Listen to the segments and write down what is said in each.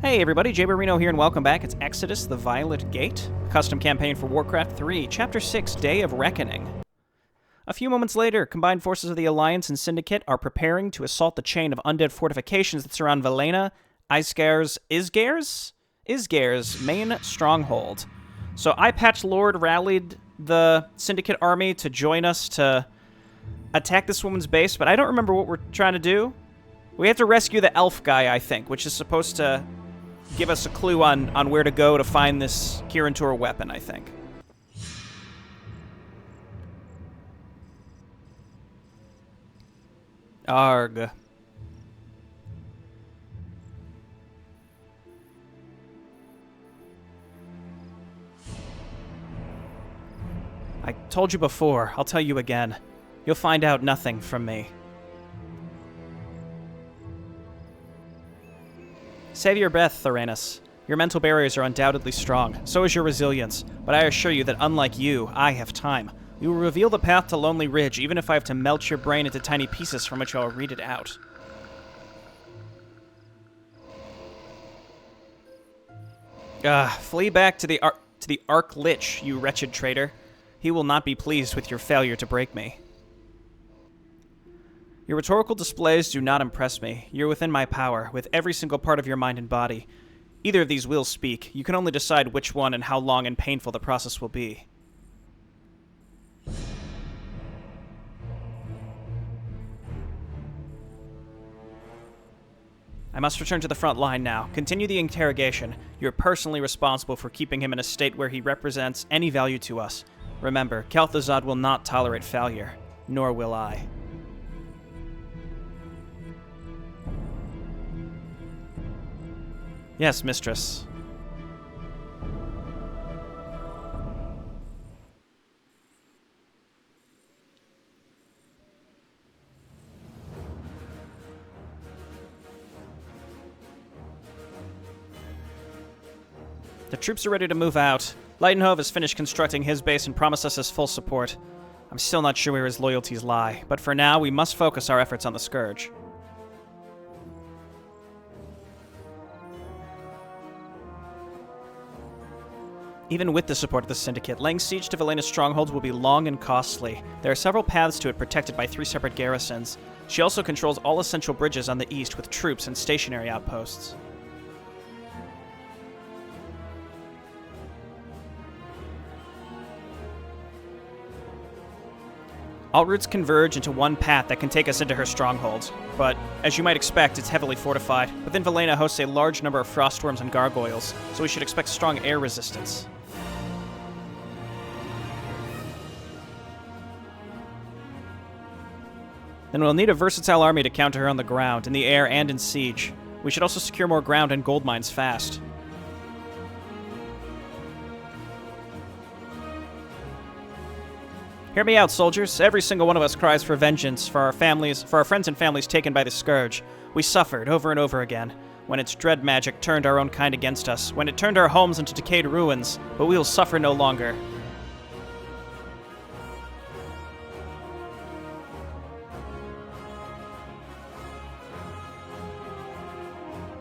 Hey everybody, Jay Barrino here and welcome back. It's Exodus, the Violet Gate, a custom campaign for Warcraft 3, Chapter 6, Day of Reckoning. A few moments later, combined forces of the Alliance and Syndicate are preparing to assault the chain of undead fortifications that surround Velena, Isgair's main stronghold. So Eyepatch Lord rallied the Syndicate army to join us to attack this woman's base, but I don't remember what we're trying to do. We have to rescue the elf guy, I think, which is supposed to give us a clue on where to go to find this Kirin weapon, I think. Arg. I told you before, I'll tell you again. You'll find out nothing from me. Save your breath, Thoranus. Your mental barriers are undoubtedly strong, so is your resilience, but I assure you that unlike you, I have time. We will reveal the path to Lonely Ridge, even if I have to melt your brain into tiny pieces from which I'll read it out. Flee back to the Arc Lich, you wretched traitor. He will not be pleased with your failure to break me. Your rhetorical displays do not impress me. You're within my power, with every single part of your mind and body. Either of these will speak. You can only decide which one and how long and painful the process will be. I must return to the front line now. Continue the interrogation. You're personally responsible for keeping him in a state where he represents any value to us. Remember, Kel'Thuzad will not tolerate failure. Nor will I. Yes, mistress. The troops are ready to move out. Lightenhove has finished constructing his base and promised us his full support. I'm still not sure where his loyalties lie, but for now, we must focus our efforts on the Scourge. Even with the support of the Syndicate, laying siege to Velena's strongholds will be long and costly. There are several paths to it protected by 3 separate garrisons. She also controls all essential bridges on the east with troops and stationary outposts. All routes converge into one path that can take us into her strongholds, but, as you might expect, it's heavily fortified. Within Velena hosts a large number of frostworms and gargoyles, so we should expect strong air resistance. Then we'll need a versatile army to counter her on the ground, in the air, and in siege. We should also secure more ground and gold mines fast. Hear me out, soldiers. Every single one of us cries for vengeance for our families, for our friends and families taken by the Scourge. We suffered over and over again, when its dread magic turned our own kind against us, when it turned our homes into decayed ruins, but we will suffer no longer.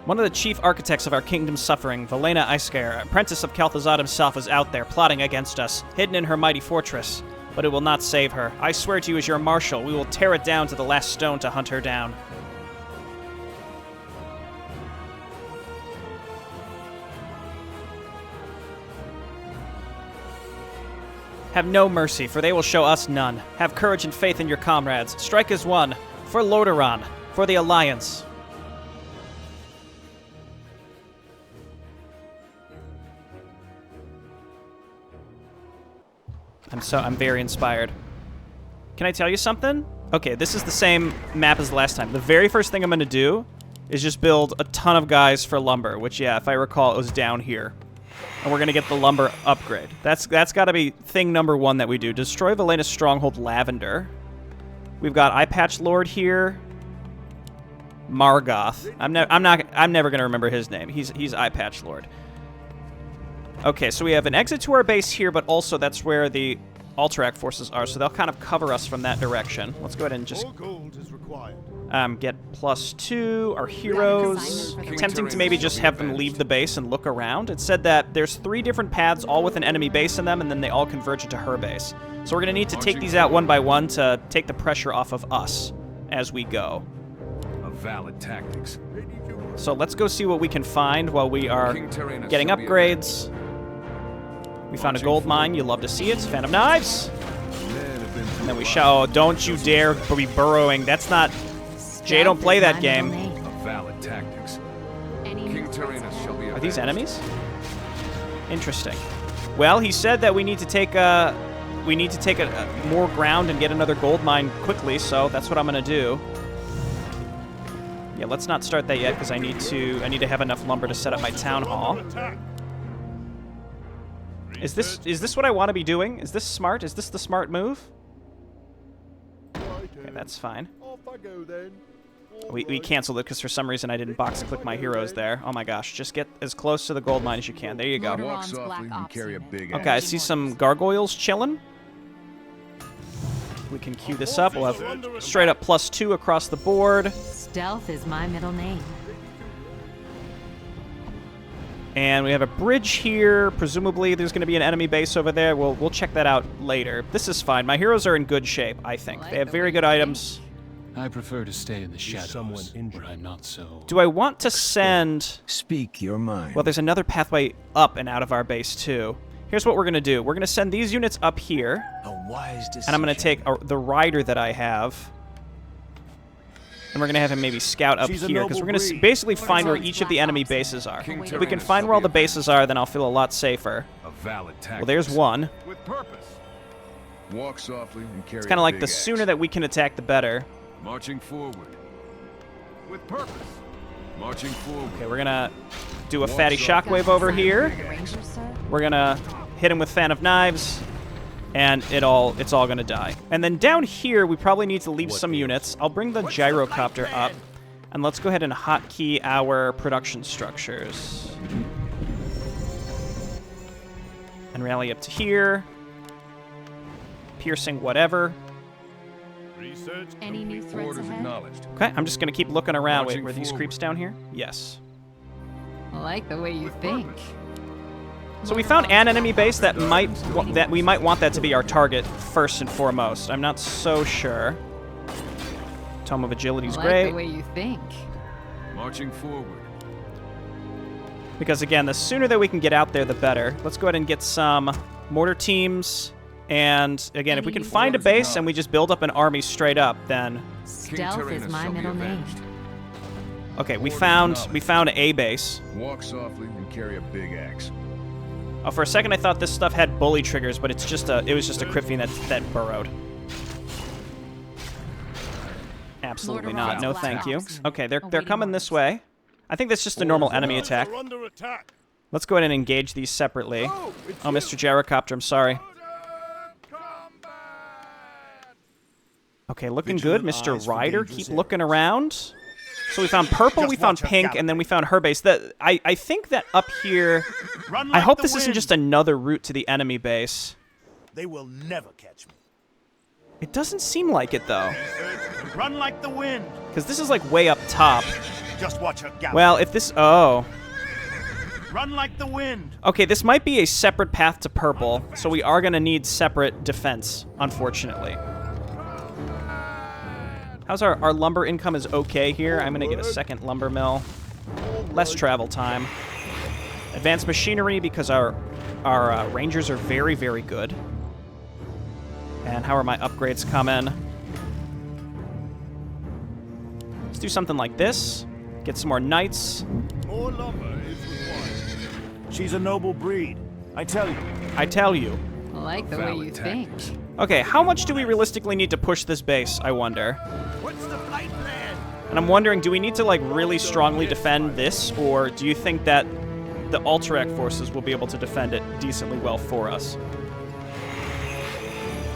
One of the chief architects of our kingdom's suffering, Velena Isgair, apprentice of Kel'Thuzad himself, is out there plotting against us, hidden in her mighty fortress. But it will not save her. I swear to you as your marshal, we will tear it down to the last stone to hunt her down. Have no mercy, for they will show us none. Have courage and faith in your comrades. Strike as one. For Lordaeron. For the Alliance. I'm very inspired. Can I tell you something? Okay, this is the same map as the last time. The very first thing I'm going to do is just build a ton of guys for lumber, which, yeah, if I recall, it was down here. And we're going to get the lumber upgrade. That's got to be thing number 1 that we do. Destroy Velena's stronghold, Lavender. We've got Eyepatch Lord here. Margoth. I'm never going to remember his name. He's Eyepatch Lord. Okay, so we have an exit to our base here, but also that's where the Alterac forces are, so they'll kind of cover us from that direction. Let's go ahead and just... More gold is required. Get +2. Our heroes. Attempting to maybe just have them leave the base and look around. It said that there's 3 different paths, all with an enemy base in them, and then they all converge into her base. So we're going to need to take these out one by one to take the pressure off of us as we go. Valid tactics. So let's go see what we can find while we are getting upgrades. We found a gold mine. You love to see it. Fan of Knives. And then we shall. Oh, don't you dare be burrowing. That's not. Jay, don't play that game. Valid tactics. Are these enemies? Interesting. Well, he said that we need to take more ground and get another gold mine quickly. So that's what I'm gonna do. Yeah, let's not start that yet because I need to have enough lumber to set up my town hall. Is this what I want to be doing? Is this smart? Is this the smart move? Okay, that's fine. We canceled it because for some reason I didn't box click my heroes there. Oh my gosh, just get as close to the gold mine as you can. There you go. Okay, I see some gargoyles chilling. We can queue this up. We'll have straight up +2 across the board. Stealth is my middle name. And we have a bridge here. Presumably there's going to be an enemy base over there. We'll check that out later. This is fine. My heroes are in good shape, I think. They have very good items. I prefer to stay in the shadows, where I'm not so... Do I want to send... Speak your mind. Well, there's another pathway up and out of our base, too. Here's what we're going to do. We're going to send these units up here. A wise decision. And I'm going to take the rider that I have. And we're going to have him maybe scout up here, because we're going to basically find where each of the enemy bases are. If we can find where all the bases are, then I'll feel a lot safer. Well, there's one. Walk softly and carry it's kind of like the sooner that we can attack, the better. Marching forward. With purpose. Marching forward. Okay, we're going to do a fatty shockwave over here. We're going to hit him with Fan of Knives. And it's all going to die. And then down here, we probably need to leave some units. I'll bring the gyrocopter up. And let's go ahead and hotkey our production structures. And rally up to here. Piercing whatever. Any new threats ahead? Okay, I'm just going to keep looking around. Wait, were these creeps down here? Yes. I like the way you think. So we found an enemy base that we might want that to be our target first and foremost. I'm not so sure. Tome of Agility's great. The way you think. Marching forward. Because again, the sooner that we can get out there, the better. Let's go ahead and get some mortar teams. And again, if we can find a base and we just build up an army straight up, then... Stealth is my middle name. Okay, we found a base. Walk softly and carry a big axe. Oh, for a second I thought this stuff had bully triggers, but it was just a Cryptfiend that burrowed. Absolutely not. No, thank you. Okay, they're coming this way. I think that's just a normal enemy attack. Let's go ahead and engage these separately. Oh, Mr. Gyrocopter, I'm sorry. Okay, looking good, Mr. Ryder. Keep looking around. So we found purple, we found pink, and then we found her base. I think that up here... I hope this isn't just another route to the enemy base. They will never catch me. It doesn't seem like it, though. Run like the wind. Because this is, like, way up top. Just watch her gallop. Well, if this... Oh. Run like the wind. Okay, this might be a separate path to purple, so we are going to need separate defense, unfortunately. How's our lumber income is okay here. I'm going to get a second lumber mill. Less travel time. Advanced machinery because our rangers are very, very good. And how are my upgrades coming? Let's do something like this. Get some more knights. More lumber is required. She's a noble breed. I tell you. I tell you. I like the way you think. Okay, how much do we realistically need to push this base, I wonder? What's the flight plan? And I'm wondering, do we need to, like, really strongly defend this, or do you think that the Alterac forces will be able to defend it decently well for us?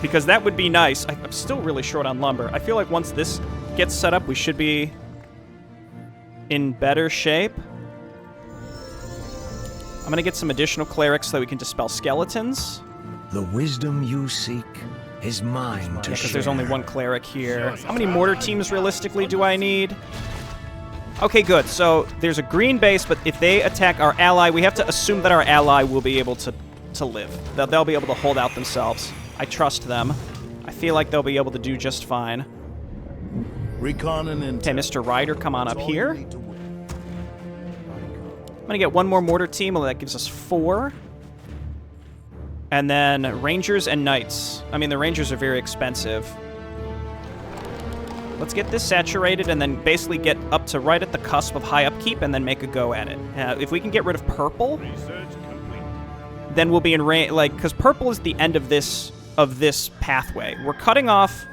Because that would be nice. I'm still really short on lumber. I feel like once this gets set up, we should be in better shape. I'm going to get some additional clerics so that we can dispel skeletons. The wisdom you seek is mine to Because there's only one cleric here. How many mortar teams realistically do I need? Okay, good. So there's a green base, but if they attack our ally, we have to assume that our ally will be able to live. They'll be able to hold out themselves. I trust them. I feel like they'll be able to do just fine. Recon and intel. Okay, Mr. Ryder, come on up here. I'm gonna get one more mortar team, well, that gives us 4. And then Rangers and Knights. I mean, the Rangers are very expensive. Let's get this saturated and then basically get up to right at the cusp of high upkeep and then make a go at it. If we can get rid of purple, then we'll be in range, like, because purple is the end of this pathway. We're cutting off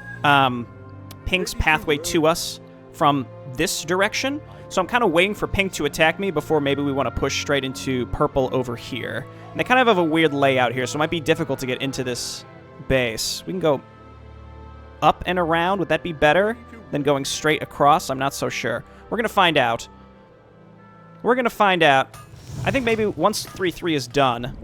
Pink's pathway to us from this direction, so I'm kind of waiting for Pink to attack me before maybe we want to push straight into purple over here. And they kind of have a weird layout here, so it might be difficult to get into this base. We can go up and around. Would that be better than going straight across? I'm not so sure. We're going to find out. We're going to find out. I think maybe once 3-3 is done,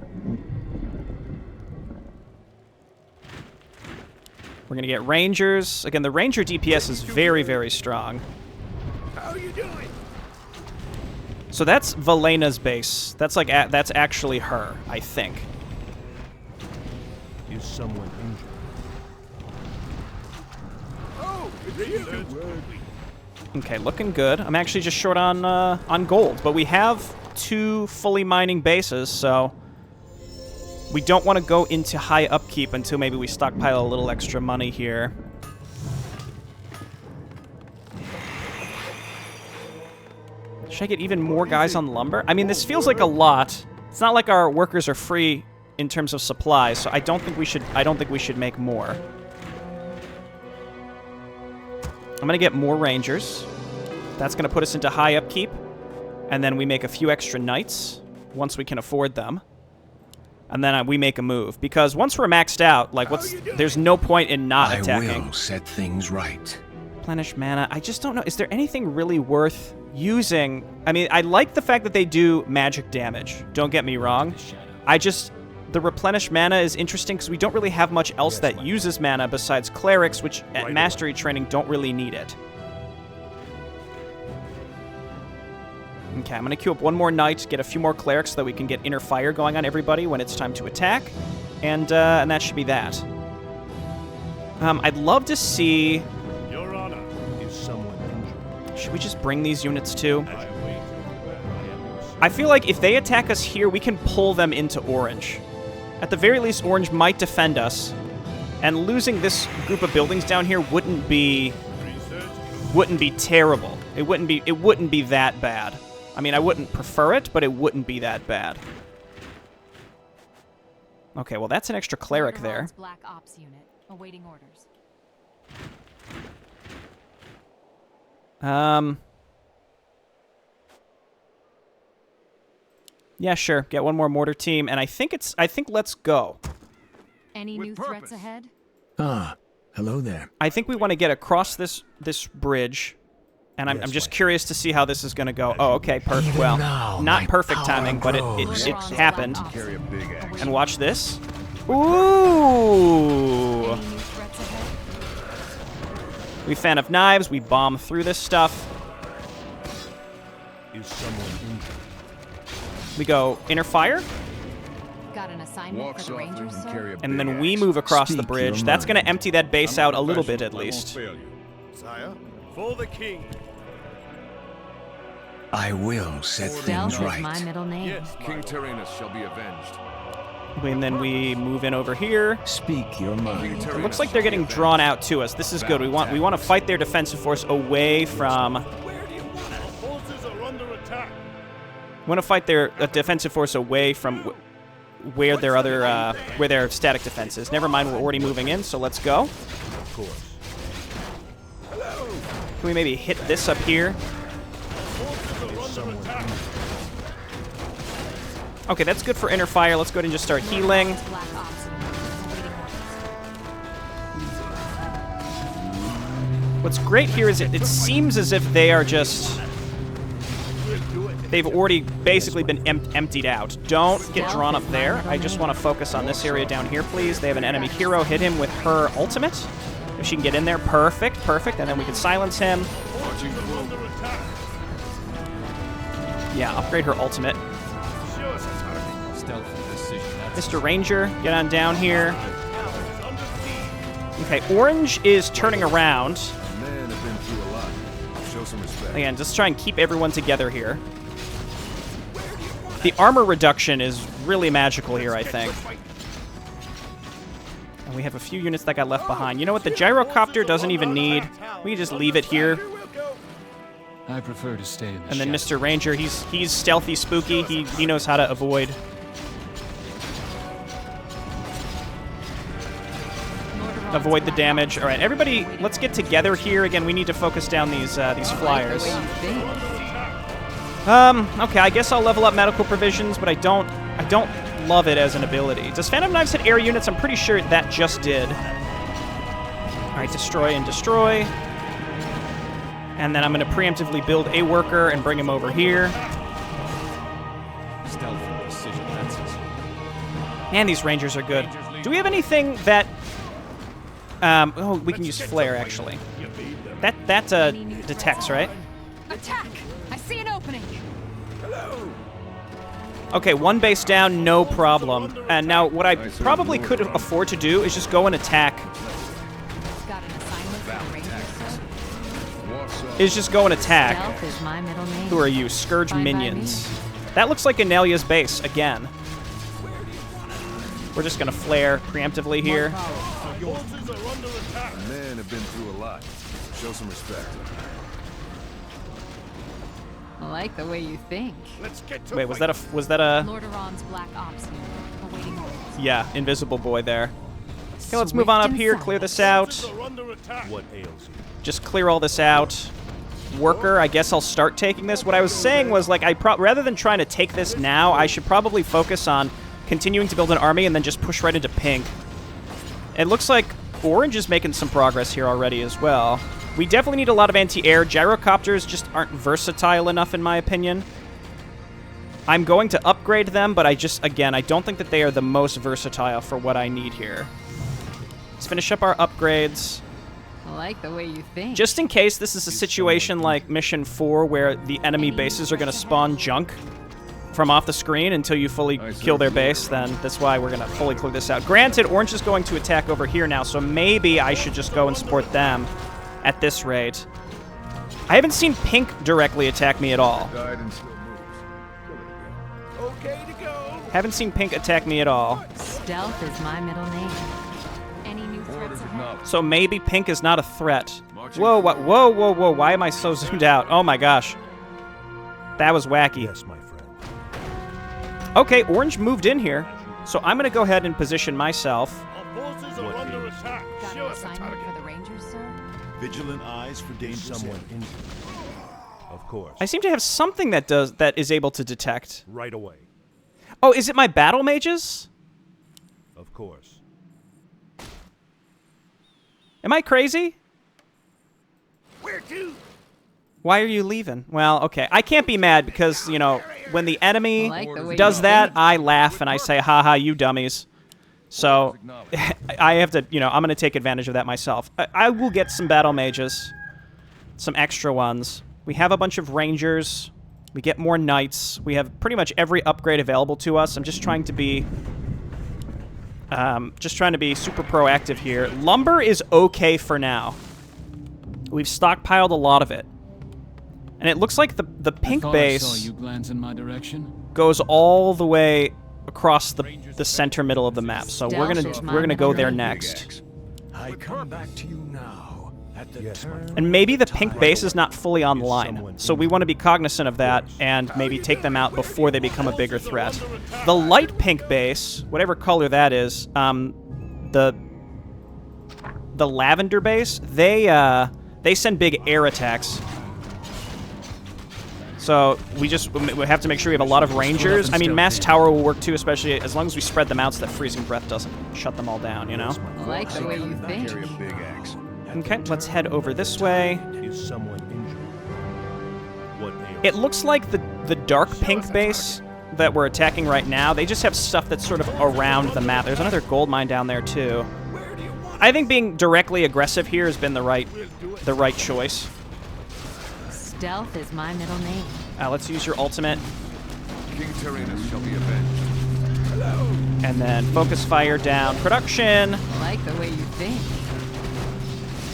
we're going to get Rangers. Again, the Ranger DPS is very, very strong. How are you doing? So that's Valena's base. That's like that's actually her, I think. Is someone injured? Oh, it's you. Okay, looking good. I'm actually just short on gold, but we have 2 fully mining bases, so we don't want to go into high upkeep until maybe we stockpile a little extra money here. Should I get even more guys on lumber? I mean, this feels like a lot. It's not like our workers are free in terms of supplies, so I don't think we should make more. I'm going to get more Rangers. That's going to put us into high upkeep. And then we make a few extra Knights once we can afford them. And then we make a move. Because once we're maxed out, like, there's no point in not attacking. I will set things right. Replenish mana. I just don't know. Is there anything really worth using? I mean, I like the fact that they do magic damage. Don't get me wrong. The replenish mana is interesting because we don't really have much else that uses mana besides clerics, which at mastery training don't really need it. Okay, I'm going to queue up one more knight, get a few more clerics so that we can get inner fire going on everybody when it's time to attack. And that should be that. I'd love to see... Your Honor, is someone injured? Should we just bring these units too? I feel like if they attack us here, we can pull them into orange. At the very least, orange might defend us. And losing this group of buildings down here wouldn't be terrible. It wouldn't be that bad. I mean, I wouldn't prefer it, but it wouldn't be that bad. Okay, well, that's an extra cleric there. Black Ops unit awaiting orders. Yeah, sure. Get one more mortar team, and I think let's go. Any new threats ahead? Ah, hello there. I think we want to get across this bridge, and I'm just curious to see how this is going to go. Oh, okay, perfect. Well, not perfect timing, but it happened. Carry a big axe. And watch this. Ooh! Any new threats ahead? We fan of knives. We bomb through this stuff. Is someone injured? We go inner fire, Got an assignment Walk for the softly Rangers, and sir? carry a big and then axe. we move across the Speak bridge. your That's going to mind. empty that base out a little bit at least. Sire, for the king. I will set Stealth things is right. my middle name. Yes, King Tyrannus shall be avenged. And then we move in over here. Speak your mind. It looks like they're getting drawn out to us. This is good. We want to fight their defensive force away from... Where do you want it? Our forces are under attack. We want to fight their defensive force away from where their static defense is. Never mind, we're already moving in, so let's go. Of course. Can we maybe hit this up here? Is someone injured? Okay, that's good for inner fire. Let's go ahead and just start healing. Black Ops unit awaiting orders. What's great here is it seems as if they are just... We'll do it. they've already basically been emptied out. Don't get drawn up there. I just want to focus on this area down here, please. They have an enemy hero. Hit him with her ultimate. If she can get in there, perfect, perfect. And then we can silence him. Yeah, upgrade her ultimate. Mr. Ranger, get on down here. Okay, Orange is turning around. Men have been through a lot. Show some respect. Again, just try and keep everyone together here. The armor reduction is really magical here, I think. And we have a few units that got left behind. You know what? The gyrocopter doesn't even need. We can just leave it here. I prefer to stay in the And then shadows. Mr. Ranger, he's stealthy, spooky. He knows how to avoid. Avoid the damage. All right, everybody, let's get together here. Again, we need to focus down these flyers. Okay, I guess I'll level up medical provisions, but I don't love it as an ability. Does Phantom Knives hit air units? I'm pretty sure that just did. All right, destroy and destroy. And then I'm going to preemptively build a worker and bring him over here. Man, these Rangers are good. Do we have anything that... oh, we can use Flare, actually. That detects, right? Attack! I see an opening. Okay, one base down, no problem. And now, what I probably could afford to do is just go and attack. Got an assignment for the Rangers, sir? Is just go and attack. Stealth is my middle name. Who are you? Scourge Fine by minions. That looks like Anelia's base, again. We're just going to flare preemptively here. Men have been through a lot. Show some respect. I like the way you think. Wait, was that a... Lord Iran's Black Ops unit, awaiting orders. Yeah, invisible boy there. Okay, let's move on up here, clear this out. What ails you? Just clear all this out. Worker, I guess I'll start taking this. What I was saying was, like, rather than trying to take this now, I should probably focus on continuing to build an army and then just push right into pink. It looks like Orange is making some progress here already as well. We definitely need a lot of anti-air. Gyrocopters just aren't versatile enough, in my opinion. I'm going to upgrade them, but I don't think that they are the most versatile for what I need here. Let's finish up our upgrades. I like the way you think. Just in case this is a situation like Mission 4 where the enemy bases are going to spawn junk from off the screen until you fully kill their base, then that's why we're going to fully clear this out. Granted, Orange is going to attack over here now, so maybe I should just go and support them at this rate. I haven't seen Pink directly attack me at all. Died and still moves. Okay to go. Haven't seen Pink attack me at all. Stealth is my middle name. Any new threats ahead? So maybe Pink is not a threat. Whoa, what? Whoa, whoa, whoa. Why am I so zoomed out? Oh my gosh. That was wacky. Yes, my friend. Okay, Orange moved in here. So I'm going to go ahead and position myself. Got an assignment for the Rangers, sir? Vigilant eyes for danger. Someone injured. Of course. I seem to have something that is able to detect. Right away. Oh, is it my battle mages? Of course. Am I crazy? Where to? Why are you leaving? Well, okay. I can't be mad because, you know, when the enemy I like the way does you that, think. I laugh and I say, haha, you dummies. So, I have to, you know, I'm going to take advantage of that myself. I will get some battle mages. Some extra ones. We have a bunch of rangers. We get more knights. We have pretty much every upgrade available to us. I'm just trying to be... super proactive here. Lumber is okay for now. We've stockpiled a lot of it. And it looks like the pink I saw base you glance in my direction. goes all the way across the center middle of the map. So we're gonna go there next. I come back to you now at the turn. And maybe the pink base is not fully online. So we want to be cognizant of that and maybe take them out before they become a bigger threat. The light pink base, whatever color that is, the lavender base, they send big air attacks. So we have to make sure we have a lot of rangers. I mean, mass tower will work too, especially as long as we spread them out so that freezing breath doesn't shut them all down, you know? I like the way you think. Carry a big axe. Okay, let's head over this way. Is someone injured? What ails It looks like the dark pink base that we're attacking right now, they just have stuff that's sort of around the map. There's another gold mine down there too. I think being directly aggressive here has been the right choice. Stealth is my middle name. Let's use your ultimate. King Tyrannus shall be avenged. And then focus fire down production. I like the way you think.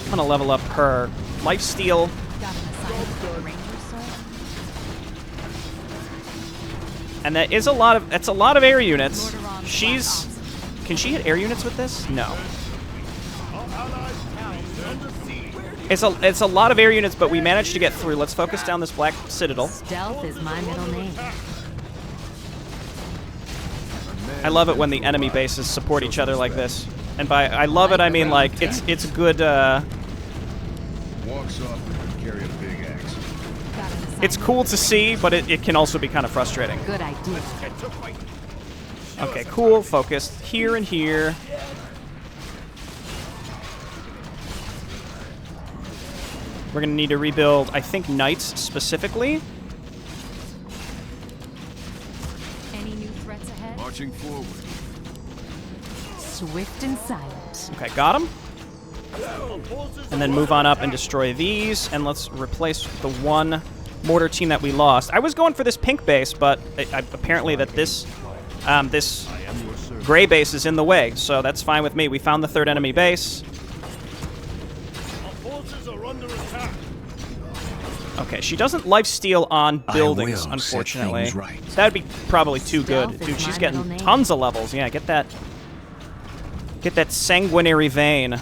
I'm gonna level up her lifesteal. Got an assignment for the Ranger, sir? And that's a lot of air units. Lordaeron's She's Black Ops. can she hit air units with this? No. It's a lot of air units, but we managed to get through. Let's focus down this black citadel. Stealth is my middle name. I love it when the enemy bases support each other like this. And by I love it, I mean like it's good. Walks off and carry a big axe. Got an assignment It's cool for to the see, but it can also be kind of frustrating. Ranger. Good idea. Okay, cool. Focused here and here. We're gonna need to rebuild, I think, knights specifically. Any new threats ahead? Marching forward. Swift and silent. Okay, got him. And then move on up and destroy these, and let's replace the one mortar team that we lost. I was going for this pink base, but apparently that this gray base is in the way, so that's fine with me. We found the third enemy base. Okay, she doesn't lifesteal on buildings, unfortunately. That'd be probably too good. Dude, she's getting tons of levels. Yeah, get that sanguinary vein.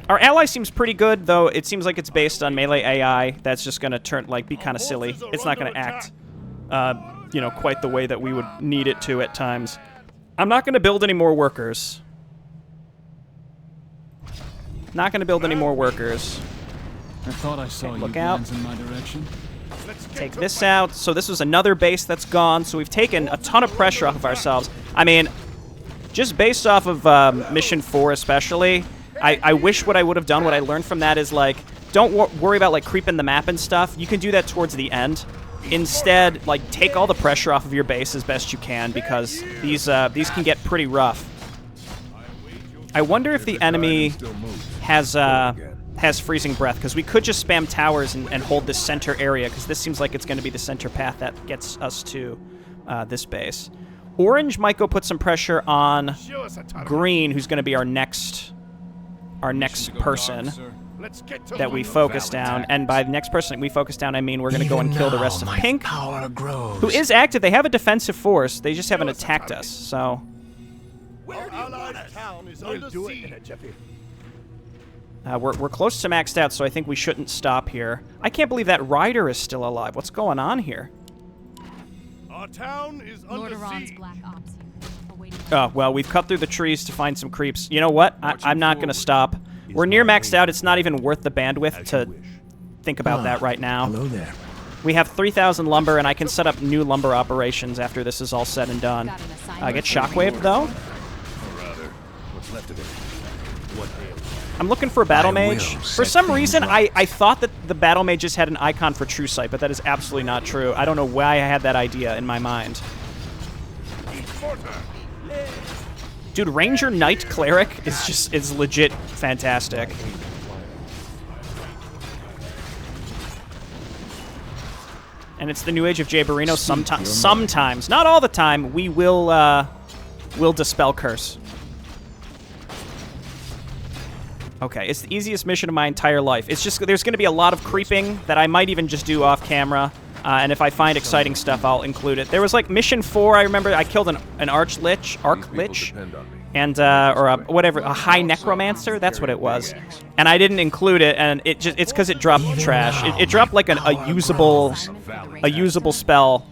Our ally seems pretty good, though it seems like it's based on melee AI. That's just gonna be kind of silly. It's not gonna act, quite the way that we would need it to at times. I'm not gonna build any more workers. Not gonna build any more workers. I thought I saw Look you out. glance in my direction. Take this out. So this was another base that's gone. So we've taken a ton of pressure off of ourselves. I mean, just based off of Mission 4 especially, I wish what I would have done, what I learned from that is, like, don't worry about, like, creeping the map and stuff. You can do that towards the end. Instead, like, take all the pressure off of your base as best you can, because these can get pretty rough. I wonder if the enemy has freezing breath, because we could just spam towers and hold this center area, because this seems like it's going to be the center path that gets us to this base. Orange might go put some pressure on green, who's going to be our next person that we focus down. And by the next person that we focus down, I mean we're going to go and kill the rest of pink, who is active. They have a defensive force. They just haven't attacked us, so... We're close to maxed out, so I think we shouldn't stop here. I can't believe that rider is still alive. What's going on here? Our town is under Lordaeron's siege. Black Ops. Awaiting Oh, well, we've cut through the trees to find some creeps. You know what? I'm not going to stop. We're near maxed out. It's not even worth the bandwidth to think about that right now. Hello there. We have 3,000 lumber, and I can set up new lumber operations after this is all said and done. Got an assignment Get for the shockwaved, though. Or rather, what's left of it. What ails? I'm looking for a battle I will mage. For set some things reason, right. I thought that the battle mages had an icon for true sight, but that is absolutely not true. I don't know why I had that idea in my mind. Dude, Ranger Knight Cleric is legit fantastic. And it's the new age of Jaberino. Sometimes, not all the time, we will dispel curse. Okay, it's the easiest mission of my entire life. It's just there's going to be a lot of creeping that I might even just do off camera. And if I find exciting stuff, I'll include it. There was like Mission 4, I remember I killed an Arch-Lich, Depend on me. and or a High Necromancer, that's what it was. And I didn't include it, and it's because it dropped trash. It dropped like a usable spell.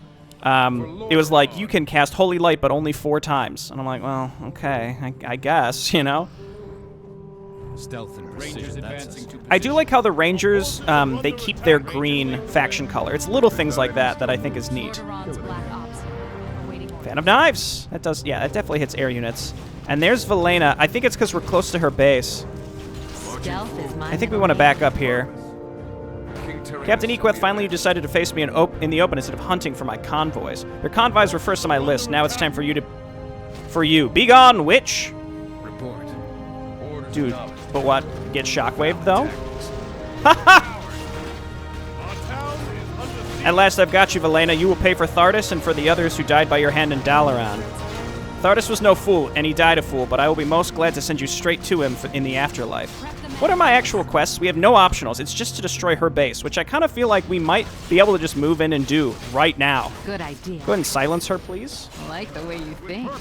It was like, you can cast Holy Light, but only 4 times. And I'm like, well, okay, I guess, you know? Stealth and precision. I do like how the Rangers, they keep their green faction color. It's little things like that I think is neat. Lordaeron's Black Ops. Awaiting Fan of Knives! That does, yeah, that definitely hits air units. And there's Velena. I think it's because we're close to her base. Stealth is my I think we want to back up here. Captain Equeth, finally you decided to face me in the open instead of hunting for my convoys. Your convoys were first on my list. Now it's time for you to... Be gone, witch! Report. Orders Dude, acknowledged. but what? Get shockwaved, though? At last I've got you, Valena. You will pay for Thardus and for the others who died by your hand in Dalaran. Thardus was no fool, and he died a fool, but I will be most glad to send you straight to him in the afterlife. What are my actual quests? We have no optionals. It's just to destroy her base, which I kind of feel like we might be able to just move in and do right now. Good idea. Go ahead and silence her, please. I like the way you think.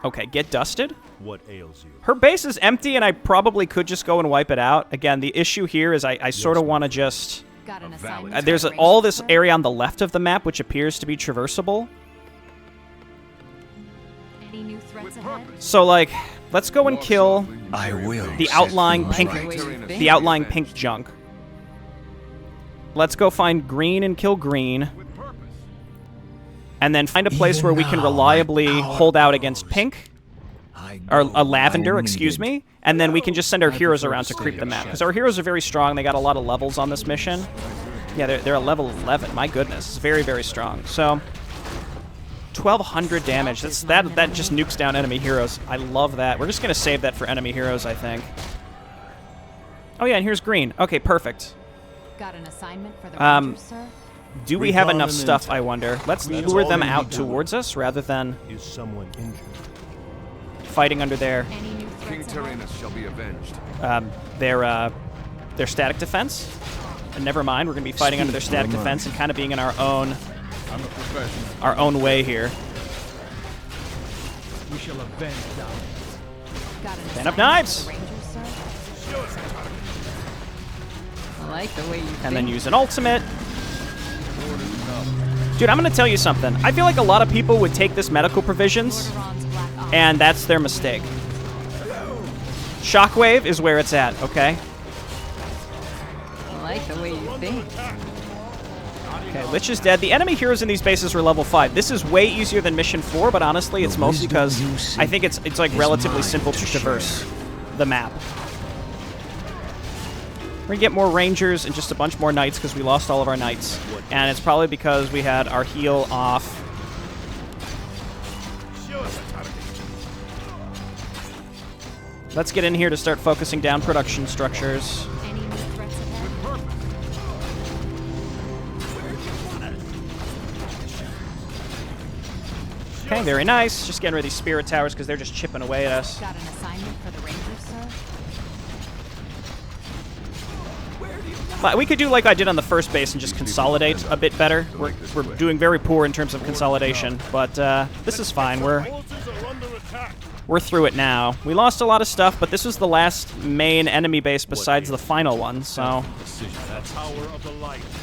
Okay, get dusted. What ails you? Her base is empty, and I probably could just go and wipe it out. Again, the issue here is I sort of want to just... Got an assignment. there's all this area on the left of the map, which appears to be traversable. Any new threats ahead? So, like, let's go and kill I will. the outlying Like pink, the way you think. the outlying pink junk. Let's go find green and kill green. And then find a place where we can reliably hold out against pink. Or a lavender, excuse me. And then we can just send our heroes around to creep the map. Because our heroes are very strong. They got a lot of levels on this mission. Yeah, they're a level 11. My goodness. It's very, very strong. So, 1,200 damage. That just nukes down enemy heroes. I love that. We're just going to save that for enemy heroes, I think. Oh, yeah, and here's green. Okay, perfect. Got an assignment for the Rangers, sir? Do we have Recon enough and stuff, intel. I wonder? Let's That's lure all them we out need to towards us rather than Is someone injured? fighting under their Any new King threats ahead? Tyrannus shall be avenged. their static defense. And never mind, we're going to be fighting under their static defense and kind of being in our own I'm a professional. way here. We shall avenge them. Got an Stand up, assignment knives! for the Rangers, sir? I like the way you think. And then use an ultimate. Dude, I'm going to tell you something. I feel like a lot of people would take this medical provisions, Lordaeron's Black Ops. and that's their mistake. Shockwave is where it's at, okay? I like the way you think. Okay, Lich is dead. The enemy heroes in these bases are level 5. This is way easier than Mission 4, but honestly, it's mostly because I think it's like relatively simple to traverse the map. We're going to get more Rangers and just a bunch more Knights because we lost all of our Knights. And it's probably because we had our heal off. Let's get in here to start focusing down production structures. Any new threats ahead? Okay, very nice. Just getting rid of these spirit towers because they're just chipping away at us. Got an assignment for the Rangers, sir? But we could do like I did on the first base and just consolidate a bit better. We're doing very poor in terms of consolidation, but this is fine. We're through it now. We lost a lot of stuff, but this was the last main enemy base besides the final one, so...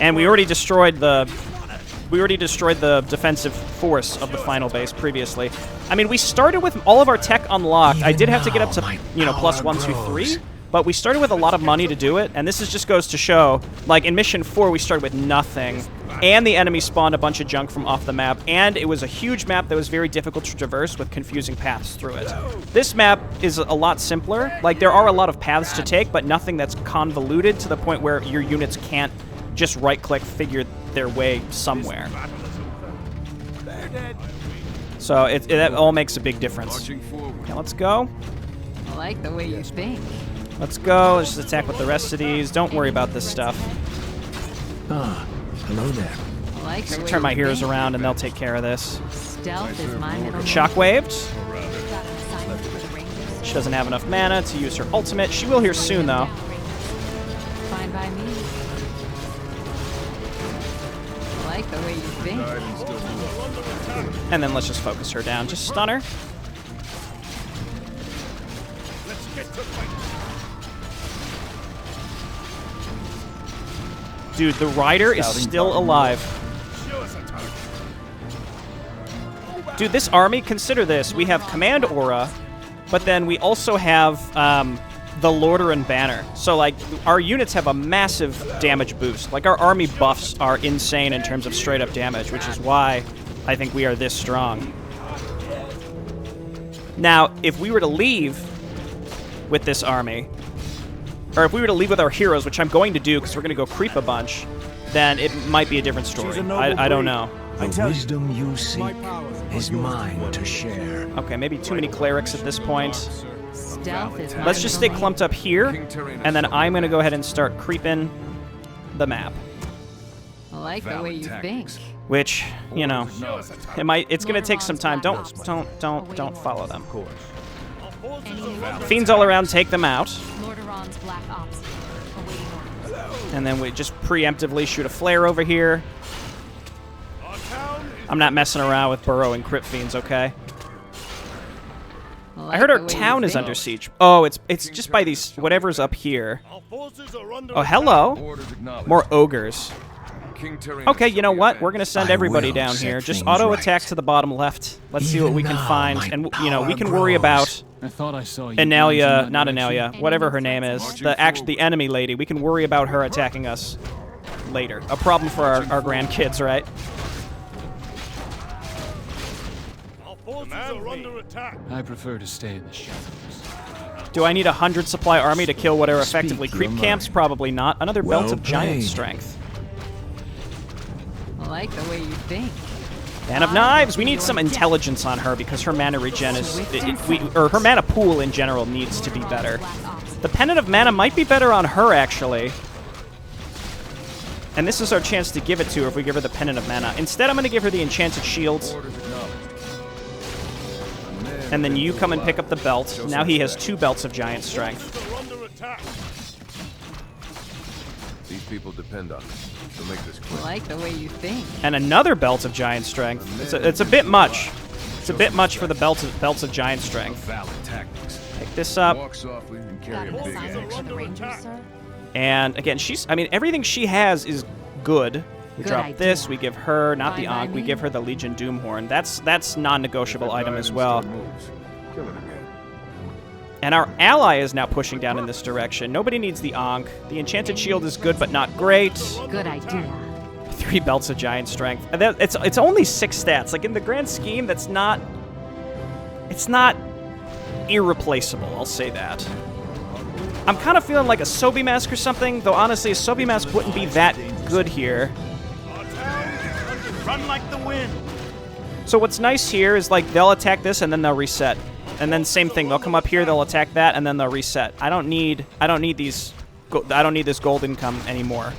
And we already destroyed the defensive force of the final base previously. I mean, we started with all of our tech unlocked. I did have to get up to, you know, plus 1, 2, 3. But we started with a lot of money to do it, and this just goes to show, like in Mission 4, we started with nothing, and the enemy spawned a bunch of junk from off the map, and it was a huge map that was very difficult to traverse with confusing paths through it. This map is a lot simpler. Like, there are a lot of paths to take, but nothing that's convoluted to the point where your units can't just right-click, figure their way somewhere. So that all makes a big difference. Marching forward. Okay, let's go. I like the way you think. Let's go. Let's just attack with the rest of these. Don't worry about this stuff. Ah, hello there. I like the way Turn my you heroes think. around and they'll take care of this. Stealth is my middle name. Shockwaved. Got an assignment for the Rangers. She doesn't have enough mana to use her ultimate. She will here soon, though. Fine by me. I like the way you think. And then let's just focus her down. Just stun her. Dude, the rider is still alive. Dude, this army, consider this. We have Command Aura, but then we also have the Lordaeron Banner. So, like, our units have a massive damage boost. Like, our army buffs are insane in terms of straight-up damage, which is why I think we are this strong. Now, if we were to leave with this army, or if we were to leave with our heroes, which I'm going to do because we're going to go creep a bunch, then it might be a different story. She's a noble I don't breed. know. I The tell you. wisdom you seek is mine to share. Okay, maybe too many clerics at this point. Stealth is Let's just stay clumped up here, and then I'm going to go ahead and start creeping the map. I like the way you think. Which, you know, it's going to take some time. Don't follow them. Fiends all around, take them out. Lordaeron's Black Ops awaiting orders. And then we just preemptively shoot a flare over here. I'm not messing around with burrow and crypt fiends, okay? I heard our town is under siege. Oh, it's just by these whatever's up here. Oh, hello. More ogres. Okay, you know what? We're gonna send everybody down here. Just auto attack to the bottom left. Let's see what we can find, and you know we can worry about I thought I saw you. Analia, not Analia, whatever her name is, the enemy lady. We can worry about her attacking us later. A problem for our grandkids, right? I prefer to stay in the shadows. Do I need 100 supply army to kill what are effectively Speak your creep camps? mind. Probably not. Another belt Well of giant played. strength. I like the way you think. Man of Knives. We need some intelligence on her because her mana regen is, or her mana pool in general needs to be better. The Pendant of Mana might be better on her actually. And this is our chance to give it to her if we give her the Pendant of Mana. Instead, I'm going to give her the Enchanted Shields. And then you come and pick up the belt. Now he has 2 belts of giant strength. These people depend on us. So make this I quick. like the way you think. And another belt of giant strength. It's a bit much. It's a bit much for the belts of giant strength. Valid tactics. Pick this up. Walk softly and Got carry an a big assignment axe. for the Rangers, sir? And again, everything she has is good. We Good drop idea. this, we give her, not the Fine by Ankh, we me. give her the Legion Doomhorn. That's non-negotiable item as well. Kill it again. And our ally is now pushing down in this direction. Nobody needs the Ankh. The Enchanted Shield is good, but not great. Good idea. 3 belts of giant strength. And it's only 6 stats. Like in the grand scheme, it's not irreplaceable. I'll say that. I'm kind of feeling like a Sobi Mask or something, though honestly, a Sobi Mask wouldn't be that good here. Run like the wind. So what's nice here is like they'll attack this and then they'll reset, and then same thing. They'll come up here, they'll attack that, and then they'll reset. I don't need this gold income anymore.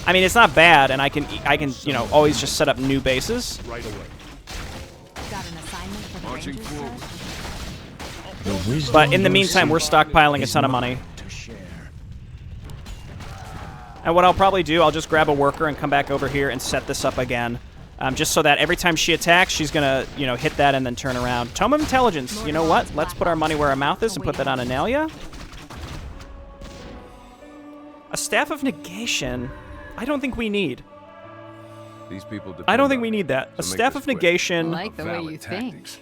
I mean, it's not bad, and I can you know always just set up new bases. Right away. Got an assignment for the Marching Rangers, forward. sir? The wisdom But in the you meantime, we're seek stockpiling a is ton of mine money. to share. And what I'll probably do, I'll just grab a worker and come back over here and set this up again. Just so that every time she attacks, she's gonna, you know, hit that and then turn around. Tome of Intelligence. You know what? Let's put our money where our mouth is and put that on Analia. A Staff of Negation. I don't think we need. These people depend I don't think on we us. need that. A So make Staff this of quick. I Negation. like the way Valid you think. tactics.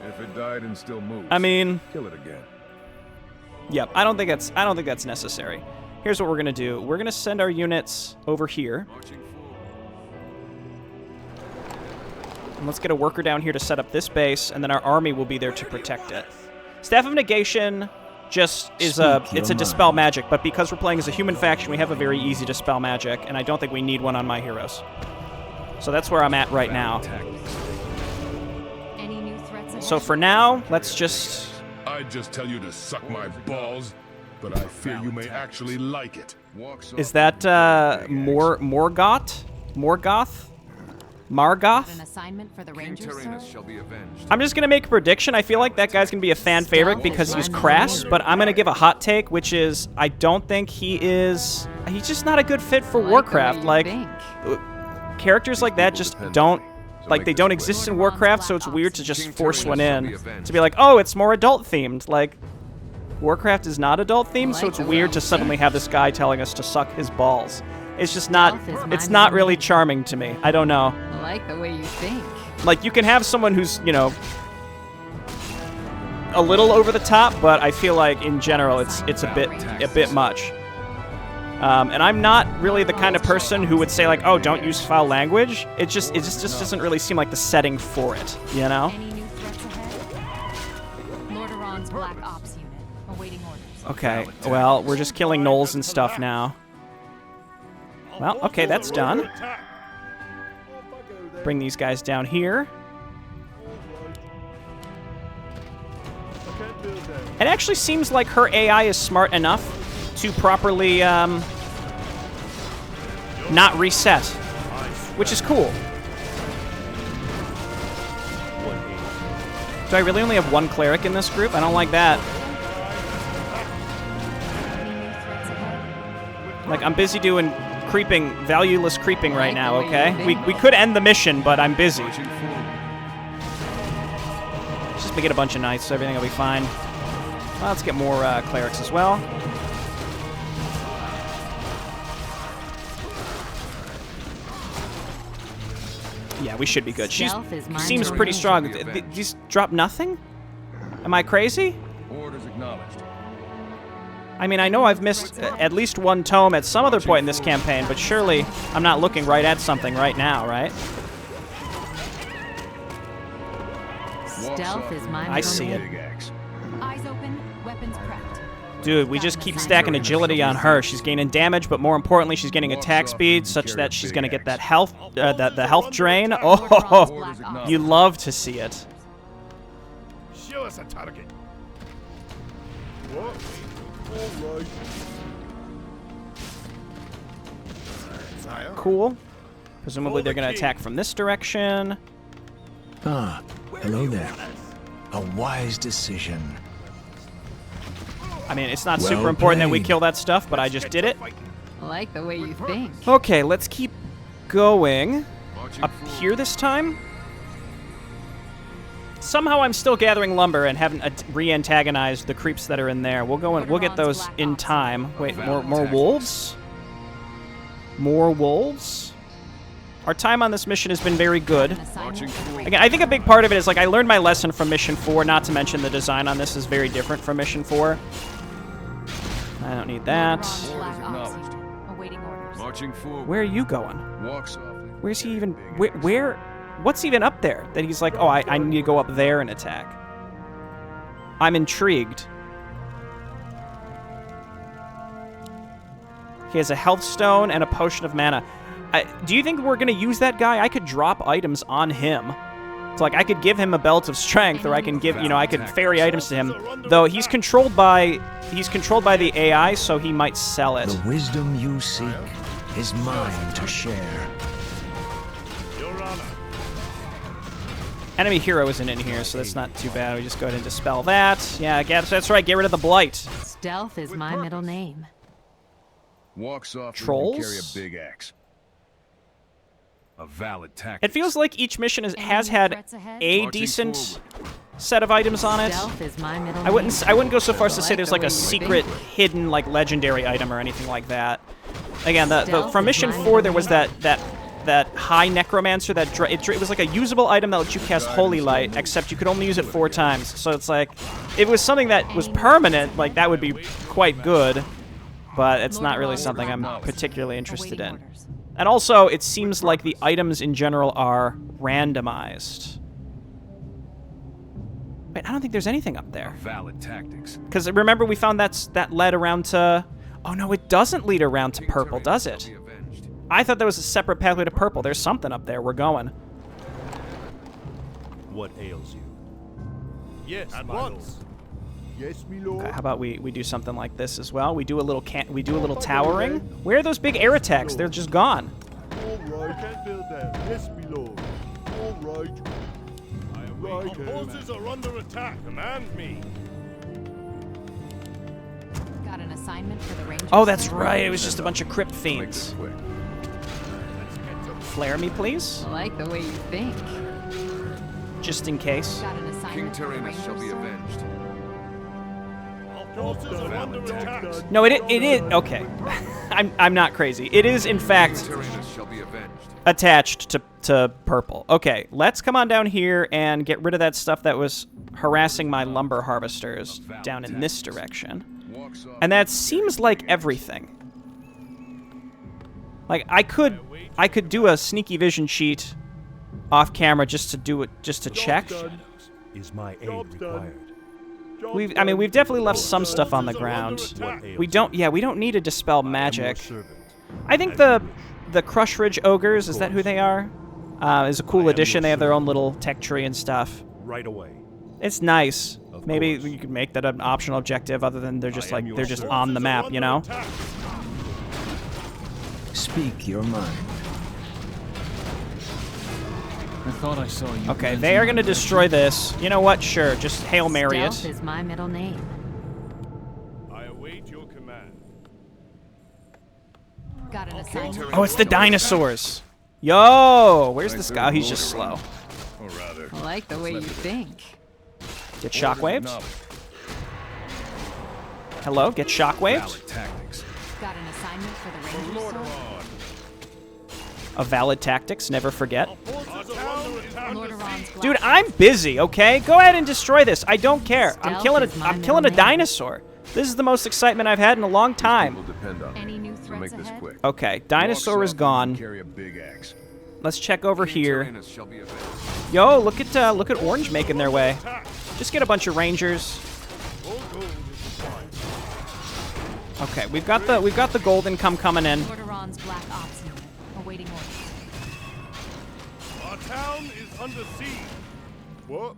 If it died and still moves, I mean, kill it again. yep. I don't think that's necessary. Here's what we're gonna do. We're gonna send our units over here. Marching forward. And let's get a worker down here to set up this base, and then our army will be there to protect it. Staff of Negation just is it's a dispel magic, but because we're playing as a human faction, we have a very easy dispel magic, and I don't think we need one on my heroes. So that's where I'm at right now. Tactics. Any new threats ahead? So for now, let's just... I'd just tell you to suck my balls, but I fear you may actually like it. Walk softly. Is that Morgoth? Morgoth? Margoth? An assignment for the King Rangers, Tyrannus sir? shall be avenged. I'm just going to make a prediction. I feel like that guy's going to be a fan favorite because he's crass, but I'm going to give a hot take, which is I don't think he is... He's just not a good fit for I like the way Warcraft. you Like, think. characters like that just don't... Like, they don't exist in Warcraft, so it's weird to just force one in. To be like, oh, it's more adult-themed. Like, Warcraft is not adult-themed, so it's weird to suddenly have this guy telling us to suck his balls. It's just not... It's not really charming to me. I don't know. I like the way you think. Like, you can have someone who's, you know, a little over the top, but I feel like in general it's a bit much. And I'm not really the kind of person who would say like, oh, don't use foul language. It just doesn't really seem like the setting for it, you know? Any new threats ahead? Lordaeron's Black Ops unit awaiting orders. Okay, well, we're just killing gnolls and stuff now. Well, okay, that's done. Bring these guys down here. It actually seems like her AI is smart enough to properly not reset, which is cool. Do I really only have one cleric in this group? I don't like that. Like, I'm busy doing creeping, valueless creeping right now, okay? We could end the mission, but I'm busy. Let's just make it a bunch of knights, so everything will be fine. Well, let's get more clerics as well. Yeah, we should be good. She seems pretty strong. These drop nothing? Am I crazy? Orders acknowledged. I mean, I know I've missed at least one tome at some other point in this campaign, but surely I'm not looking right at something right now, right? Stealth is my I see it. Eyes open, weapons prepped. Dude, we just keep stacking agility on her. She's gaining damage, but more importantly, she's getting attack speed, such that she's going to get that health, the health drain. Oh, you love to see it. Show us a target. What? All right. Cool. Presumably they're going to attack from this direction. Ah, hello there. A wise decision. I mean, it's not Well super important that we played. kill that stuff, but I just did it. I like the way you think. Okay, let's keep going. Up here this time. Somehow I'm still gathering lumber and haven't re-antagonized the creeps that are in there. We'll go and we'll get those in time. Wait, more wolves? More wolves? Our time on this mission has been very good. Again, I think a big part of it is, like, I learned my lesson from Mission 4, not to mention the design on this is very different from Mission 4. I don't need that. Awaiting orders. Marching forward. Where are you going? Walk softly. Where's he even... Where... What's even up there that he's like, oh, I need to go up there and attack? I'm intrigued. He has a health stone and a potion of mana. Do you think we're going to use that guy? I could drop items on him. It's like, I could give him a belt of strength, or I can give, I could ferry items to him. Though he's controlled by the AI, so he might sell it. The wisdom you seek is mine to share. Enemy hero isn't in here, so that's not too bad. We just go ahead and dispel that. Yeah, that's right. Get rid of the blight. Stealth is my middle name. Walk softly. Trolls? And carry a big axe. A valid tactic. It feels like each mission has had a decent set of items on it. Stealth is my middle name. I wouldn't go so far as to say I there's like like the a way you secret, think. hidden, like legendary item or anything like that. Again, Stealth from is Mission my 4, there was middle that high necromancer that it was like a usable item that lets you cast Holy Light, except you could only use it 4 times. So it's like, if it was something that was permanent, like that would be quite good. But it's not really something I'm particularly interested in. And also, it seems like the items in general are randomized. Wait, I don't think there's anything up there. Valid tactics. Because remember, we found that led around to... Oh, no, it doesn't lead around to purple, does it? I thought there was a separate pathway to purple. There's something up there. We're going. What ails you? Yes, at once. Yes, me lord. Okay, how about we do something like this as well? We do a little towering. Where are those big air attacks? They're just gone. All right, can't build that. Yes, me lord. All right. Our forces are under attack. Command me. Got an assignment for the Rangers. Oh, that's right. It was just a bunch of crypt fiends. Quick. Flare me, please. I like the way you think. Just in case. Got an King assignment for the Tyrannus Rangers. shall be avenged. Our forces are under attack. No, it is... Okay. I'm not crazy. It is, in fact, Tyrannus shall be avenged. attached to purple. Okay, let's come on down here and get rid of that stuff that was harassing my lumber harvesters down in this direction. Walk softly. And that seems like everything. Like, I could do a sneaky vision cheat off camera just to do it, just to check. Is my aid required? I mean, we've definitely left some stuff on the ground. We don't need to dispel magic. I think the Crush Ridge Ogres, is that who they are? Is a cool addition. They have their own little tech tree and stuff. Right away. It's nice. Maybe you could make that an optional objective other than they're just on the map, you know? Speak your mind. I thought I saw you. Okay, they are going to destroy this. You know what? Sure, just Hail Mary it. Stealth is my middle name. I await your command. Got an assignment. Oh, it's the dinosaurs. Yo, where's this guy? Oh, he's just slow. Or rather, I like the way you think. Get shockwaves. Hello, get shockwaves. tactics. Got an assignment for the Ranger Sword. A valid tactics, never forget. Lordaeron's black Dude, I'm busy, okay? Go ahead and destroy this. I don't care. I'm killing a dinosaur. This is the most excitement I've had in a long time. Depend on Any me. new So threats make this ahead? quick. Okay, dinosaur is gone. Carry a big axe. Let's check over here. Tyrannus shall be avenged. Yo, look at Orange making their way. Just get a bunch of rangers. Okay, we've got the gold income coming in. Lordaeron's black ops unit awaiting orders. Our town is under siege. What?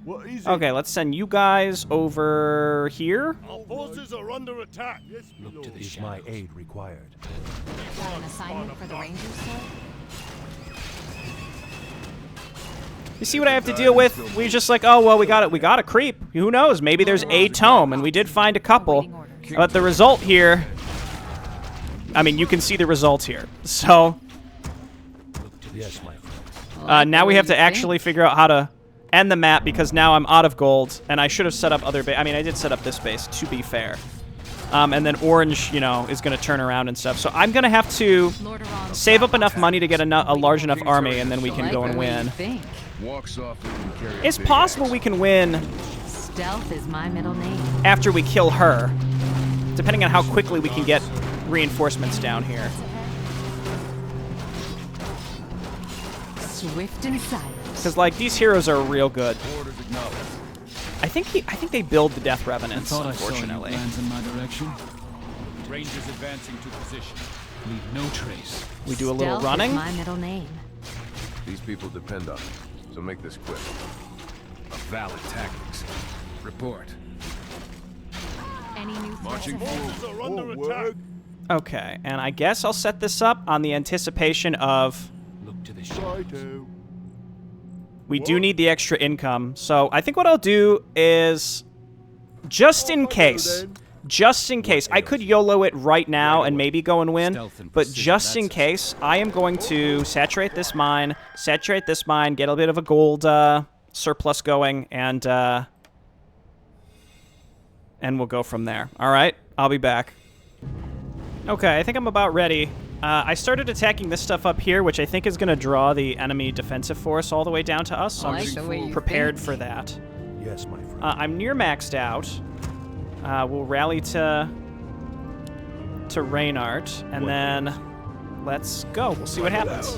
What is it? Okay, let's send you guys over here. Our forces are under attack. Yes, Look to the Is my shadows. aid required? Got an assignment for the Ranger Sword. You see what I have to deal with? We're just like, oh well, we got a creep. Who knows? Maybe there's a tome, and we did find a couple. But the result here, I mean, you can see the results here. So Yes, my friend. now we have to actually figure out how to end the map because now I'm out of gold, and I should have set up other base. I mean, I did set up this base, to be fair. And then Orange, you know, is going to turn around and stuff. So I'm going to have to Lordaeron's save up black enough ops money to get unit a large awaiting enough army, and then we orders. can I go like and the way you win. think. Walk softly and carry a It's big possible axe. we can win Stealth is my middle name. after we kill her, depending on how quickly we can get reinforcements down here. Swift and silent. Because like these heroes are real good. Orders acknowledged. I think they build the Death I Revenants, thought I saw you unfortunately. plans in my direction. Rangers advancing to position. Leave no trace. We do a little Stealth running. is my middle name. These people depend on me, so make this quick. A valid tactics. Report. Any new threats Marching ahead? forward. Are under attack. Okay, and I guess I'll set this up on the anticipation of Look to the shadows. we do need the extra income. So I think what I'll do is, just in case, I could YOLO it right now and maybe go and win, Stealth and but precision, just in that's it. case, I am going to saturate this mine, get a bit of a gold surplus going, and we'll go from there. All right, I'll be back. Okay, I think I'm about ready. I started attacking this stuff up here, which I think is going to draw the enemy defensive force all the way down to us, so I I'm like just the way you prepared think. for that. Yes, my friend. I'm near maxed out. We'll rally to Reynard, and then let's go. We'll see what happens.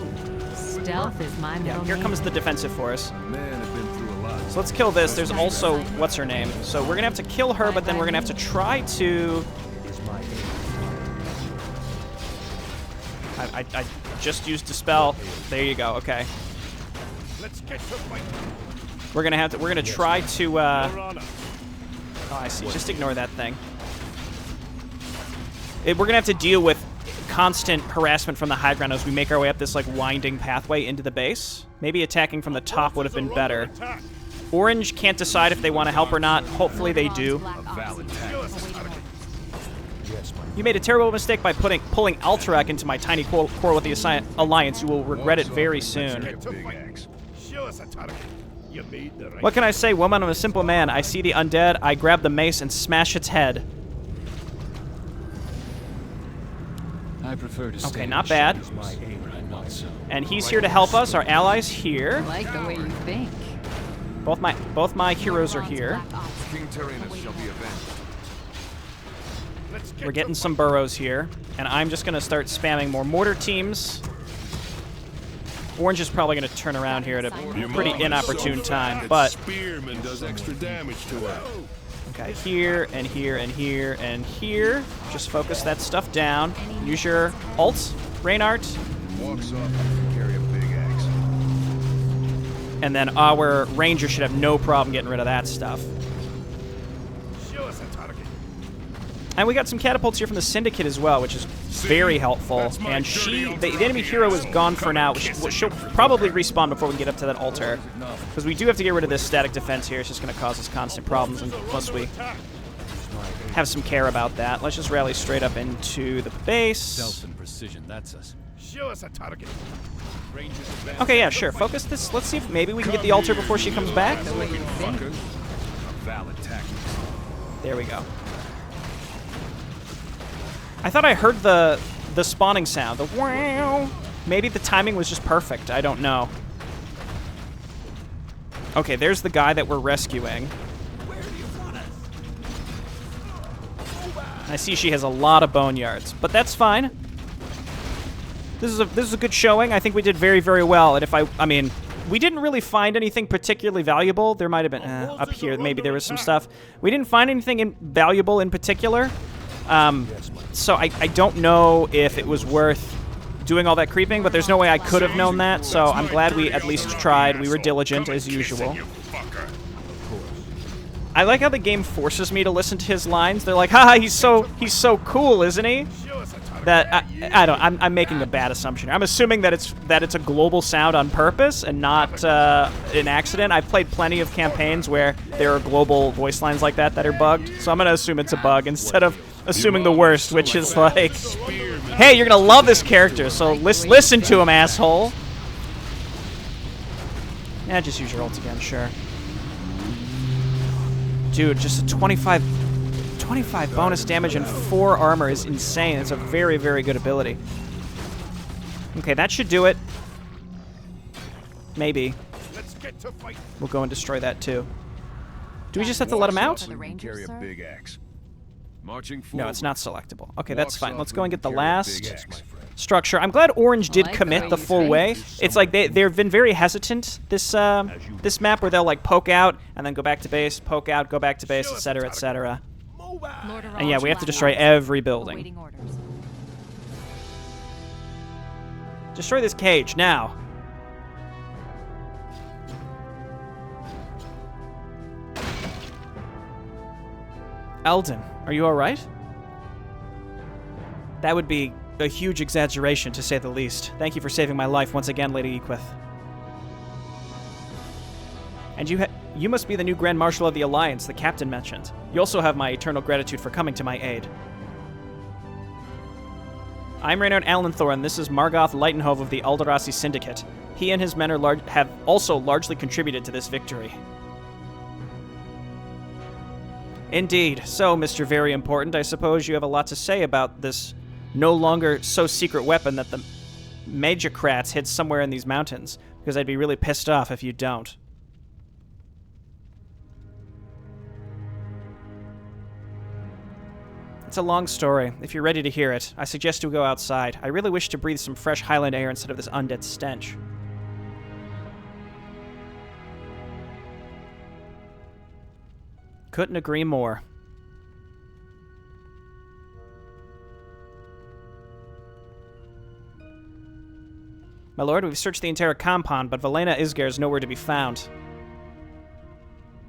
Stealth is my middle Yeah, name. here comes the defensive force. Man, I've been through a lot. So let's kill this. There's also, what's her name? So we're going to have to kill her, but then we're going to have to try to... Is my aid. I just used Dispel. There you go, okay. Let's get to fight. We're gonna try to, Your honor. oh, I see. Just ignore that thing. We're gonna have to deal with constant harassment from the high ground as we make our way up this like winding pathway into the base. Maybe attacking from the top would have been better. Attack. Orange can't decide if they want to help or not. Hopefully they do. Lordaeron's black ops valid unit tactics. awaiting orders. Yes, my You made a terrible mistake by pulling Alterac into my tiny quarrel with the Alliance. You will regret it very soon. Get to big axe. Show us a target. You made the right. What can I say, woman? I'm a simple man. I see the undead, I grab the mace and smash its head. I prefer to stay Okay, in not the bad. shadows, my aid. where I'm not so. And he's here to help us. Our allies I here. like the way you think. Both my heroes are Lordaeron's here. black ops King unit Tyrannus awaiting shall be orders. avenged. Let's get We're getting some burrows here, and I'm just gonna start spamming more mortar teams. Orange is probably gonna turn around here at a pretty inopportune time, but Spearman does extra damage to us. Okay, here, and here, and here, and here. Just focus that stuff down. Use your alt, Reinhardt. Walks off, carry a big axe. And then our ranger should have no problem getting rid of that stuff. Show us a target. And we got some catapults here from the Syndicate as well, which is very helpful. And the enemy hero is gone for now. She'll probably respawn before we can get up to that altar. Because we do have to get rid of this static defense here. It's just going to cause us constant problems unless we have some care about that. Let's just rally straight up into the base. Stealth and precision, that's us. Show us a target. Rangers advance. Okay, yeah, sure. Focus this. Let's see if maybe we can get the altar before she comes back. A valid tactic. There we go. I thought I heard the spawning sound. The wow. Maybe the timing was just perfect. I don't know. Okay, there's the guy that we're rescuing. I see she has a lot of boneyards, but that's fine. This is a good showing. I think we did very, very well. And if I mean, we didn't really find anything particularly valuable. There might have been up here. Maybe there was some stuff. We didn't find anything valuable in particular. So I don't know if it was worth doing all that creeping, but there's no way I could have known that, so I'm glad we at least tried. We were diligent, as usual. I like how the game forces me to listen to his lines. They're like, haha, he's so cool, isn't he? That I'm making a bad assumption. I'm assuming that it's a global sound on purpose and not an accident. I've played plenty of campaigns where there are global voice lines like that are bugged, so I'm gonna assume it's a bug instead of assuming the worst, which is like, hey, you're gonna love this character, so listen to him, asshole. Yeah, just use your ult again, sure. Dude, just a 25 bonus damage and 4 armor is insane. It's a very, very good ability. Okay, that should do it. Maybe. Let's get to fight. We'll go and destroy that too. Do we just have to let him out? For the Rangers, Carry a sir? big axe. Marching forward. No, it's not selectable. Okay, that's Walks fine. off Let's go and get the carry a last big axe. structure. I'm glad Orange did like commit the the way full you way. think. It's like they've been very hesitant this map where they'll like poke out and then go back to base, poke out, go back to base, etc., etc. Lord And yeah, we have to destroy Orange, every building. awaiting orders. Destroy this cage now. Eldon, are you all right? That would be a huge exaggeration, to say the least. Thank you for saving my life once again, Lady Equith. And you must be the new Grand Marshal of the Alliance the captain mentioned. You also have my eternal gratitude for coming to my aid. I'm Reinhard Allenthor, and this is Margoth Lightenhove of the Alderasi Syndicate. He and his men have also largely contributed to this victory. Indeed. So, Mr. Very Important, I suppose you have a lot to say about this no longer so secret weapon that the Magicrats hid somewhere in these mountains, because I'd be really pissed off if you don't. It's a long story. If you're ready to hear it, I suggest you go outside. I really wish to breathe some fresh Highland air instead of this undead stench. Couldn't agree more. My lord, we've searched the entire compound, but Velena Isger is nowhere to be found.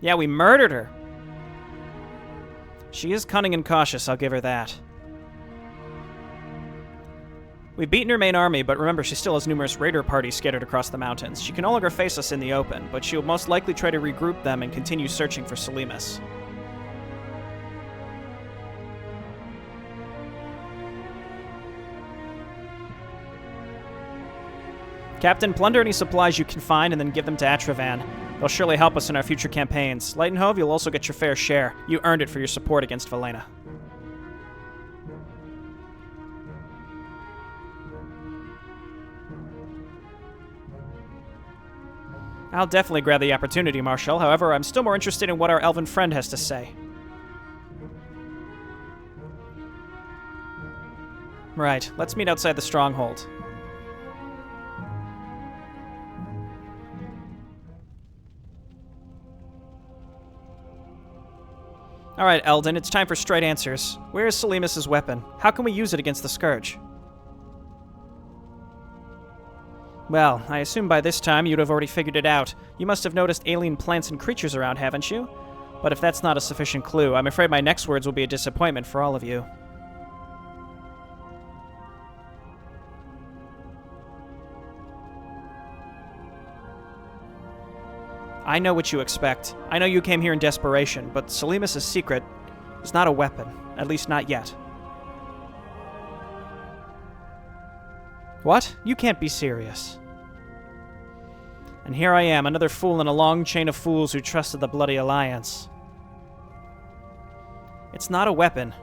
Yeah, we murdered her. She is cunning and cautious, I'll give her that. We've beaten her main army, but remember, she still has numerous raider parties scattered across the mountains. She can no longer face us in the open, but she will most likely try to regroup them and continue searching for Selimus. Captain, plunder any supplies you can find and then give them to Atravan. They'll surely help us in our future campaigns. Lightenhove, you'll also get your fair share. You earned it for your support against Velena. I'll definitely grab the opportunity, Marshal. However, I'm still more interested in what our elven friend has to say. Right, let's meet outside the stronghold. All right, Eldon, it's time for straight answers. Where is Selimus's weapon? How can we use it against the Scourge? Well, I assume by this time you'd have already figured it out. You must have noticed alien plants and creatures around, haven't you? But if that's not a sufficient clue, I'm afraid my next words will be a disappointment for all of you. I know what you expect. I know you came here in desperation, but Selimus's secret is not a weapon. At least not yet. What? You can't be serious. And here I am, another fool in a long chain of fools who trusted the Bloody Alliance. It's not a weapon.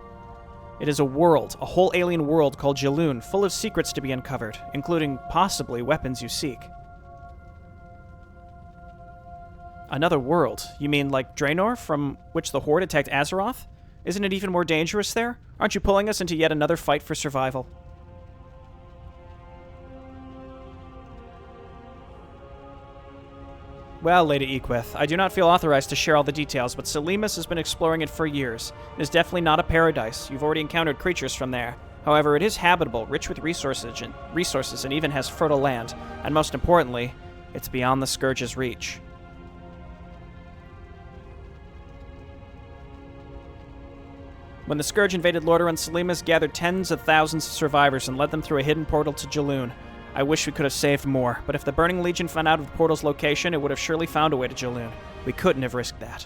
It is a world, a whole alien world called Jaloon, full of secrets to be uncovered, including, possibly, weapons you seek. Another world? You mean like Draenor, from which the Horde attacked Azeroth? Isn't it even more dangerous there? Aren't you pulling us into yet another fight for survival? Well, Lady Equith, I do not feel authorized to share all the details, but Selimus has been exploring it for years. It is definitely not a paradise. You've already encountered creatures from there. However, it is habitable, rich with resources, and even has fertile land. And most importantly, it's beyond the Scourge's reach. When the Scourge invaded Lordaeron, Selimus gathered tens of thousands of survivors and led them through a hidden portal to Jaloon. I wish we could have saved more, but if the Burning Legion found out of the portal's location, it would have surely found a way to Jaloon. We couldn't have risked that.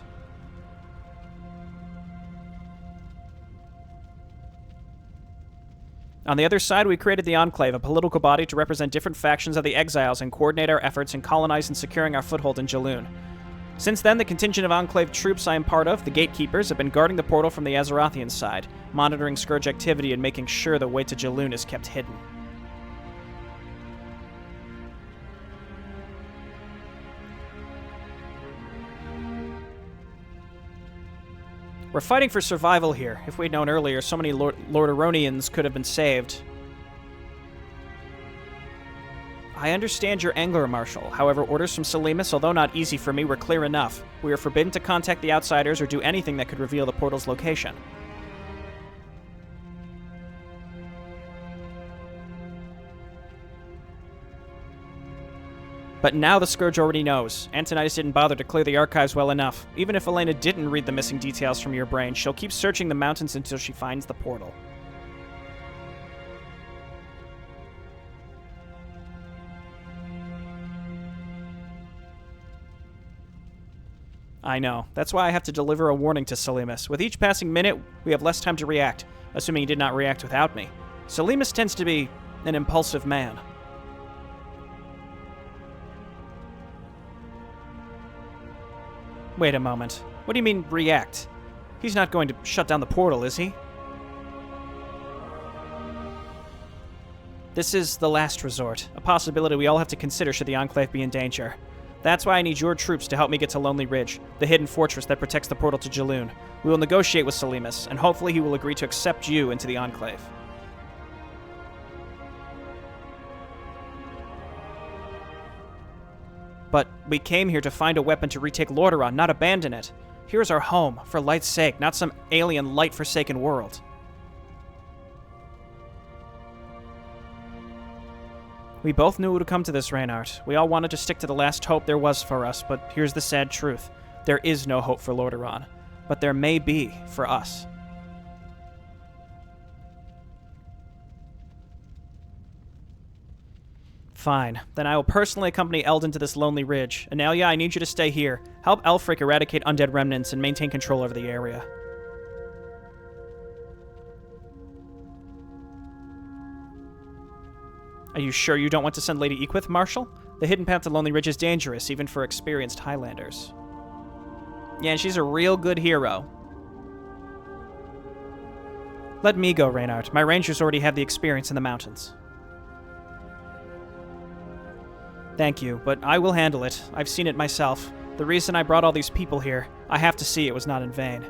On the other side, we created the Enclave, a political body to represent different factions of the Exiles and coordinate our efforts in colonizing and securing our foothold in Jaloon. Since then, the contingent of Enclave troops I am part of, the Gatekeepers, have been guarding the portal from the Azerothian side, monitoring Scourge activity and making sure the way to Jaloon is kept hidden. We're fighting for survival here. If we'd known earlier, so many Lordaeronians could have been saved. I understand your anger, Marshal. However, orders from Selimus, although not easy for me, were clear enough. We are forbidden to contact the Outsiders or do anything that could reveal the portal's location. But now the Scourge already knows. Antonidas didn't bother to clear the archives well enough. Even if Elena didn't read the missing details from your brain, she'll keep searching the mountains until she finds the portal. I know. That's why I have to deliver a warning to Selimus. With each passing minute, we have less time to react, assuming he did not react without me. Selimus tends to be an impulsive man. Wait a moment. What do you mean, react? He's not going to shut down the portal, is he? This is the last resort, a possibility we all have to consider should the Enclave be in danger. That's why I need your troops to help me get to Lonely Ridge, the hidden fortress that protects the portal to Jaloon. We will negotiate with Selimus, and hopefully he will agree to accept you into the Enclave. But we came here to find a weapon to retake Lordaeron, not abandon it. Here is our home, for light's sake, not some alien, light-forsaken world. We both knew it would come to this, Reinhardt. We all wanted to stick to the last hope there was for us, but here's the sad truth. There is no hope for Lordaeron, but there may be for us. Fine. Then I will personally accompany Eldon to this lonely ridge. Analia, I need you to stay here. Help Elfric eradicate undead remnants and maintain control over the area. Are you sure you don't want to send Lady Equith, Marshal? The hidden path to Lonely Ridge is dangerous, even for experienced Highlanders. Yeah, and she's a real good hero. Let me go, Reinhardt. My rangers already have the experience in the mountains. Thank you, but I will handle it. I've seen it myself. The reason I brought all these people here, I have to see it was not in vain.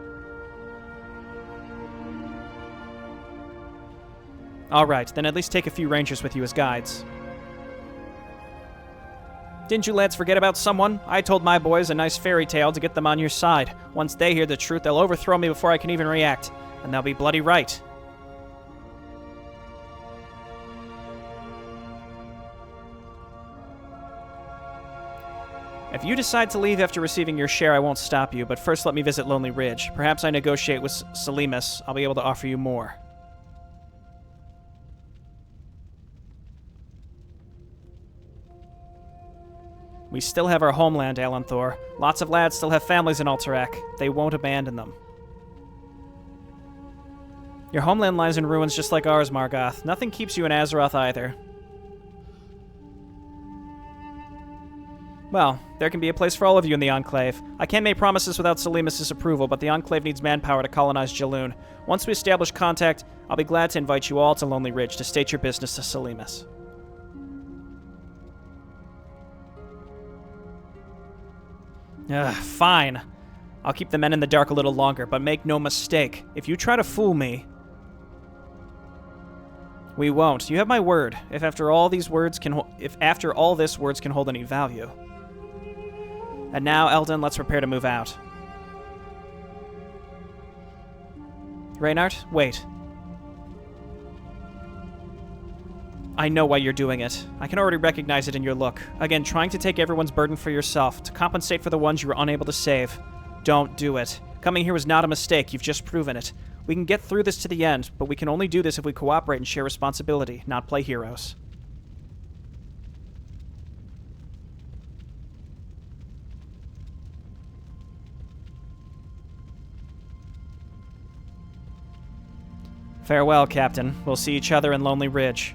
Alright, then at least take a few rangers with you as guides. Didn't you lads forget about someone? I told my boys a nice fairy tale to get them on your side. Once they hear the truth, they'll overthrow me before I can even react. And they'll be bloody right. If you decide to leave after receiving your share, I won't stop you, but first let me visit Lonely Ridge. Perhaps I negotiate with Salimus. I'll be able to offer you more. We still have our homeland, Alanthor. Lots of lads still have families in Alterac. They won't abandon them. Your homeland lies in ruins just like ours, Margoth. Nothing keeps you in Azeroth either. Well, there can be a place for all of you in the Enclave. I can't make promises without Salimus' approval, but the Enclave needs manpower to colonize Jaloon. Once we establish contact, I'll be glad to invite you all to Lonely Ridge to state your business to Salimus. Fine. I'll keep the men in the dark a little longer, but make no mistake. If you try to fool me, we won't. You have my word. If after all this words can hold any value. And now, Eldon, let's prepare to move out. Reynard, wait. I know why you're doing it. I can already recognize it in your look. Again, trying to take everyone's burden for yourself, to compensate for the ones you were unable to save. Don't do it. Coming here was not a mistake. You've just proven it. We can get through this to the end, but we can only do this if we cooperate and share responsibility, not play heroes. Farewell, Captain. We'll see each other in Lonely Ridge.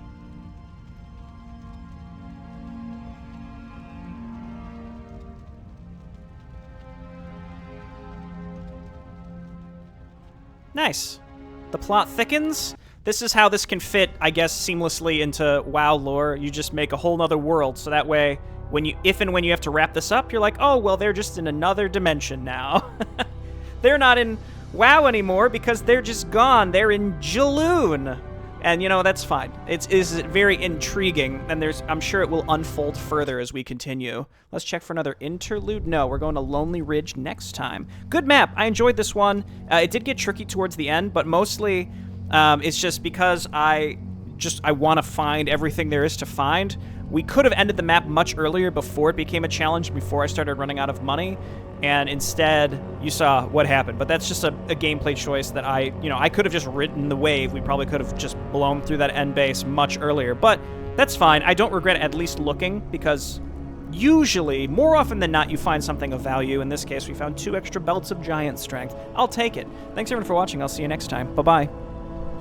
Nice. The plot thickens. This is how this can fit, I guess, seamlessly into WoW lore. You just make a whole nother world, so that way, if and when you have to wrap this up, you're like, oh, well, they're just in another dimension now. They're not in WoW anymore because they're just gone. They're in Jaloon. And, you know, that's fine. It's very intriguing, and I'm sure it will unfold further as we continue. Let's check for another interlude. No, we're going to Lonely Ridge next time. Good map. I enjoyed this one. It did get tricky towards the end, but mostly it's just because I want to find everything there is to find. We could have ended the map much earlier before it became a challenge, before I started running out of money. And instead, you saw what happened. But that's just a gameplay choice that I could have just ridden the wave. We probably could have just blown through that end base much earlier. But that's fine. I don't regret at least looking, because usually, more often than not, you find something of value. In this case, we found 2 extra belts of giant strength. I'll take it. Thanks everyone for watching. I'll see you next time. Bye-bye.